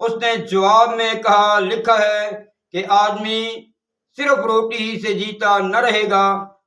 اس نے جواب میں کہا، لکھا ہے کہ آدمی صرف روٹی ہی سے جیتا نہ رہے گا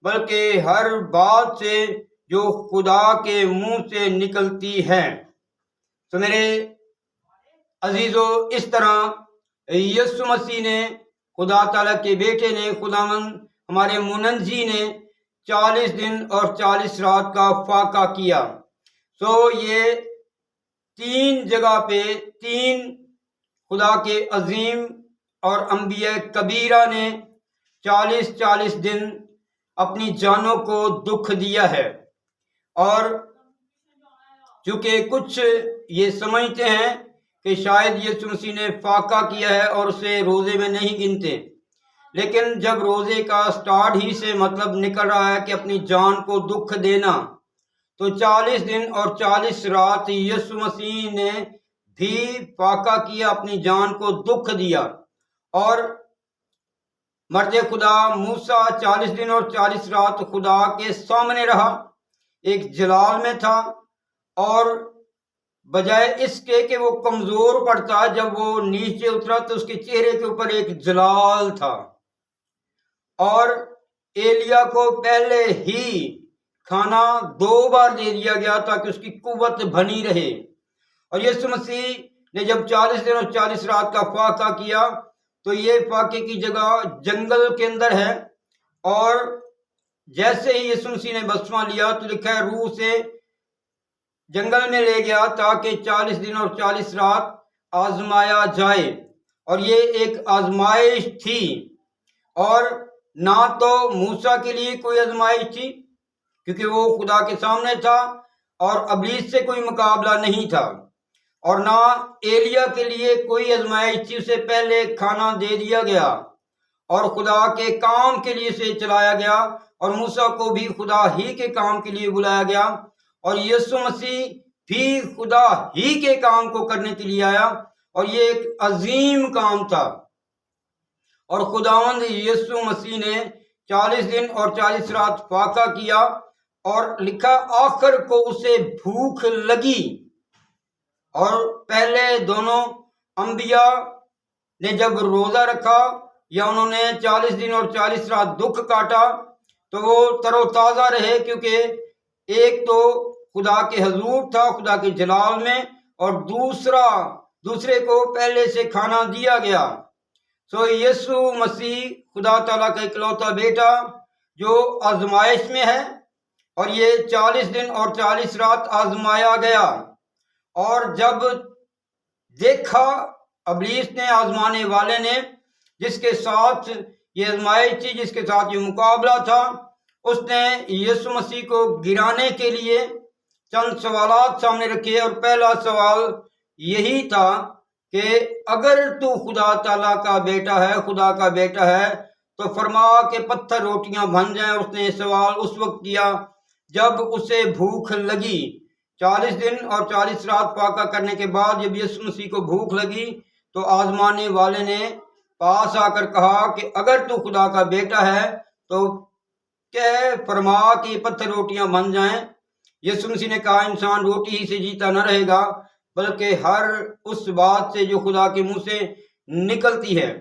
بلکہ ہر بات سے جو خدا کے منہ سے نکلتی ہے۔ تو میرے عزیزو، اس طرح یسوع مسیح نے، خدا تعالیٰ کے بیٹے نے، خداوند ہمارے منجی نے 40 دن اور 40 رات کا فاقہ کیا۔ سو یہ 3 جگہ پہ 3 خدا کے عظیم اور انبیاء کبیرہ نے 40 دن اپنی جانوں کو دکھ دیا ہے، اور چونکہ کچھ یہ سمجھتے ہیں کہ شاید یسوع مسیح نے فاقہ کیا ہے اور اسے روزے میں نہیں گنتے، لیکن جب روزے کا سٹارٹ ہی سے مطلب نکل رہا ہے کہ اپنی جان کو دکھ دینا، تو 40 دن اور 40 رات یسوع مسیح نے بھی فاقہ کیا، اپنی جان کو دکھ دیا۔ اور مرد خدا موسیٰ 40 دن اور 40 رات خدا کے سامنے رہا، ایک جلال میں تھا، اور بجائے اس کے کہ وہ کمزور پڑتا، جب وہ نیچے اترا تو اس کے چہرے کے اوپر ایک جلال تھا۔ اور ایلیا کو پہلے ہی کھانا 2 بار دے دیا گیا تاکہ اس کی قوت بنی رہے، اور یسوع مسیح نے جب 40 دن اور 40 رات کا فاقہ کیا تو یہ فاقے کی جگہ جنگل کے اندر ہے، اور جیسے ہی یسوع مسیح نے بپتسمہ لیا تو لکھا ہے روح سے جنگل میں لے گیا تاکہ 40 دن اور 40 رات آزمایا جائے، اور یہ ایک آزمائش تھی، اور نہ تو موسیٰ کے لیے کوئی آزمائش تھی کیونکہ وہ خدا کے سامنے تھا اور ابلیس سے کوئی مقابلہ نہیں تھا، اور نہ ایلیا کے لیے کوئی آزمائش تھی، اسے پہلے کھانا دے دیا گیا اور خدا کے کام کے لیے اسے چلایا گیا، اور موسیٰ کو بھی خدا ہی کے کام کے لیے بلایا گیا، اور یسوع مسیح بھی خدا ہی کے کام کو کرنے کے لیے آیا، اور یہ ایک عظیم کام تھا۔ اور خداوند یسوع مسیح نے 40 دن اور 40 رات فاقہ کیا، اور لکھا آخر کو اسے بھوک لگی، اور پہلے دونوں انبیاء نے جب روزہ رکھا یا انہوں نے 40 دن اور 40 رات دکھ کاٹا تو وہ تر و تازہ رہے، کیونکہ ایک تو خدا کے حضور تھا، خدا کے جلال میں، اور دوسرے کو پہلے سے کھانا دیا گیا۔ سو یسوع مسیح خدا تعالیٰ کا اکلوتا بیٹا جو آزمائش میں ہے، اور یہ 40 دن اور 40 رات آزمایا گیا، اور جب دیکھا ابلیس نے، آزمانے والے نے، جس کے ساتھ یہ آزمائش تھی، جس کے ساتھ یہ مقابلہ تھا، اس نے یسوع مسیح کو گرانے کے لیے چند سوالات سامنے رکھے، اور پہلا سوال یہی تھا کہ اگر تو خدا تعالیٰ کا بیٹا ہے، خدا کا بیٹا ہے تو فرما کہ پتھر روٹیاں بن جائیں۔ اس نے سوال اس وقت کیا جب اسے بھوک لگی۔ 40 دن اور 40 رات فاقہ کرنے کے بعد جب یسوع مسیح کو بھوک لگی تو آزمانے والے نے پاس آ کر کہا کہ اگر تو خدا کا بیٹا ہے تو فرما کہ یہ پتھر روٹیاں بن جائیں۔ یسوع مسیح نے کہا انسان روٹی ہی سے جیتا نہ رہے گا بلکہ ہر اس بات سے جو خدا کے منہ سے نکلتی ہے۔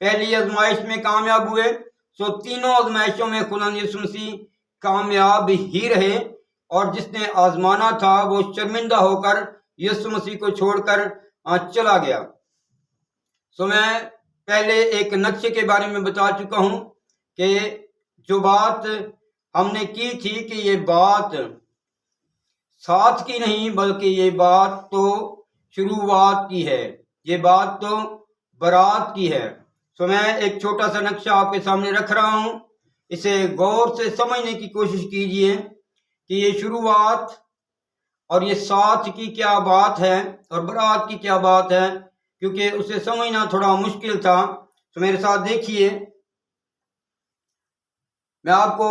پہلی آزمائش میں کامیاب ہوئے، سو تینوں آزمائشوں میں خدا یسوع مسیح کامیاب ہی رہے، اور جس نے آزمانا تھا وہ شرمندہ ہو کر یسوع مسیح کو چھوڑ کر چلا گیا۔ سو میں پہلے ایک نقشے کے بارے میں بتا چکا ہوں کہ جو بات ہم نے کی تھی کہ یہ بات ساتھ کی نہیں بلکہ یہ بات تو شروعات کی ہے، یہ بات تو برات کی ہے۔ سو میں ایک چھوٹا سا نقشہ آپ کے سامنے رکھ رہا ہوں، اسے غور سے سمجھنے کی کوشش کیجئے کہ یہ شروعات اور یہ ساتھ کی کیا بات ہے اور برات کی کیا بات ہے، کیونکہ اسے سمجھنا تھوڑا مشکل تھا۔ تو میرے ساتھ دیکھیے، میں آپ کو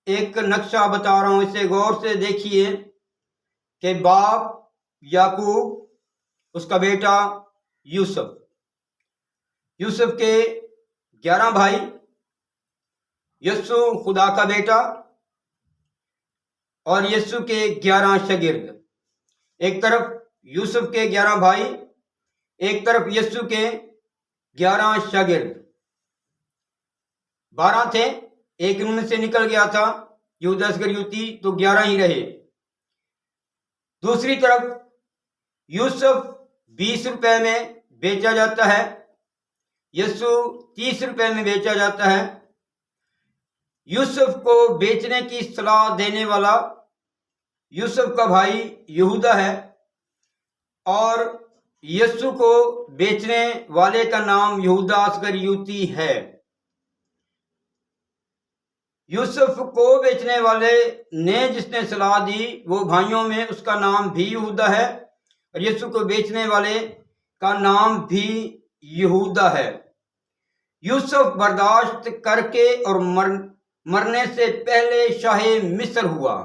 ایک نقشہ بتا رہا ہوں، اسے غور سے دیکھیے کہ باپ یعقوب، اس کا بیٹا یوسف کے 11 بھائی، یسوع خدا کا بیٹا، اور یسوع کے 11 شاگرد۔ ایک طرف یوسف کے 11 بھائی، ایک طرف یسوع کے 11 شاگرد، 12 تھے، ایک ان میں سے نکل گیا تھا یہودا اسکریوتی، تو 11 ہی رہے۔ دوسری طرف یوسف 20 روپے میں بیچا جاتا ہے، یسوع 30 روپے میں بیچا جاتا ہے۔ یوسف کو بیچنے کی صلاح دینے والا یوسف کا بھائی یہودا ہے، اور یسوع کو بیچنے والے کا نام یہودا اسکریوتی ہے۔ یوسف کو بیچنے والے نے جس نے صلاح دی، وہ بھائیوں میں اس کا نام بھی یہودا ہے، اور یسوع کو بیچنے والے کا نام بھی یہودا ہے۔ یوسف برداشت کر کے اور مرنے سے پہلے شاہ مصر ہوا۔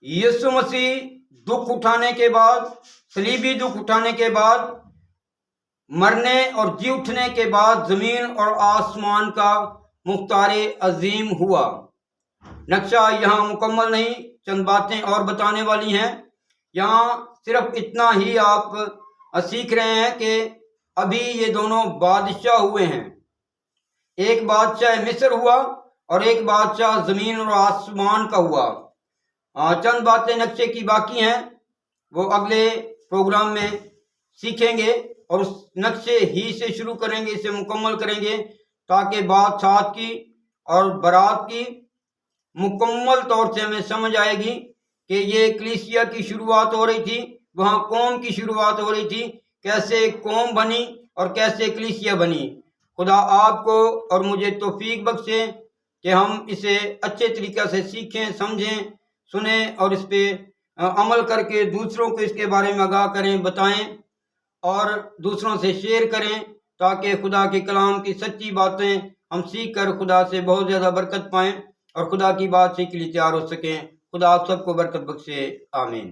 یسوع مسیح دکھ اٹھانے کے بعد، صلیبی دکھ اٹھانے کے بعد، مرنے اور جی اٹھنے کے بعد زمین اور آسمان کا مختار عظیم ہوا۔ نقشہ یہاں مکمل نہیں، چند باتیں اور بتانے والی ہیں۔ یہاں صرف اتنا ہی آپ سیکھ رہے ہیں کہ ابھی یہ دونوں بادشاہ ہوئے ہیں، ایک بادشاہ مصر ہوا اور ایک بادشاہ زمین اور آسمان کا ہوا۔ چند باتیں نقشے کی باقی ہیں، وہ اگلے پروگرام میں سیکھیں گے اور اس نقشے ہی سے شروع کریں گے، اسے مکمل کریں گے، تاکہ بادشاہت کی اور برات کی مکمل طور سے ہمیں سمجھ آئے گی کہ یہ کلیسیا کی شروعات ہو رہی تھی، وہاں قوم کی شروعات ہو رہی تھی، کیسے قوم بنی اور کیسے کلیسیا بنی۔ خدا آپ کو اور مجھے توفیق بخشے کہ ہم اسے اچھے طریقے سے سیکھیں، سمجھیں، سنیں اور اس پہ عمل کر کے دوسروں کو اس کے بارے میں آگاہ کریں، بتائیں اور دوسروں سے شیئر کریں، تاکہ خدا کے کلام کی سچی باتیں ہم سیکھ کر خدا سے بہت زیادہ برکت پائیں اور خدا کی بات سیکھ کے لیے تیار ہو سکیں۔ خدا آپ سب کو برکت بخشے، آمین۔